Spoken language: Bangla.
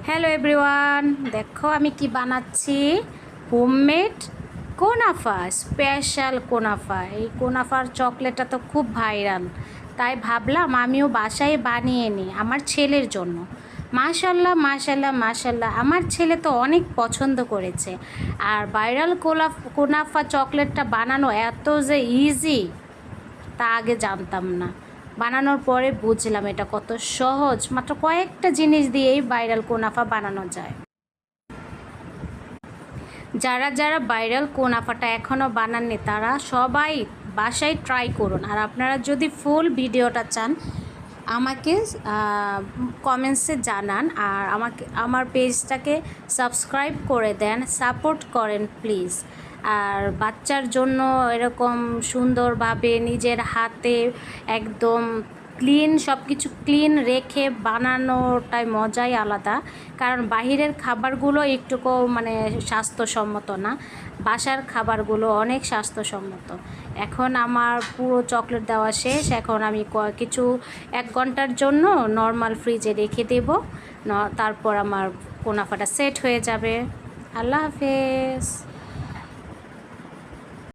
হ্যালো এভরিওয়ান, দেখো আমি কি বানাচ্ছি। হোমমেড কোনাফা, স্পেশাল কোনাফা। এই কোনাফার চকলেটটা তো খুব ভাইরাল, তাই ভাবলাম আমিও বাসায় বানিয়ে নিই আমার ছেলের জন্য। মাশাল্লাহ মাশাল্লাহ মাশাল্লাহ, আমার ছেলে তো অনেক পছন্দ করেছে। আর ভাইরাল কোনাফা চকলেটটা বানানো এত যে ইজি তা আগে জানতাম না। বানানোর পরে বুঝলাম এটা কত সহজ, মাত্র কয়েকটা জিনিস দিয়েই ভাইরাল কুনাফা বানানো যায়। যারা যারা ভাইরাল কুনাফাটা এখনও বানাননি তারা সবাই বাসায় ট্রাই করুন। আর আপনারা যদি ফুল ভিডিওটা চান আমাকে কমেন্টসে জানান, আর আমার পেজটাকে সাবস্ক্রাইব করে দেন, সাপোর্ট করেন প্লিজ। আর বাচ্চার জন্য এরকম সুন্দরভাবে নিজের হাতে একদম ক্লিন, সব কিছু ক্লিন রেখে বানানোটাই মজাই আলাদা। কারণ বাহিরের খাবারগুলো একটুকু স্বাস্থ্যসম্মত না, বাসার খাবারগুলো অনেক স্বাস্থ্যসম্মত। এখন আমার পুরো চকলেট দেওয়া শেষ। এখন আমি কিছু 1 ঘন্টার জন্য নর্মাল ফ্রিজে রেখে দেব, তারপর আমার কোনাফাটা সেট হয়ে যাবে। আল্লাহ হাফেজ।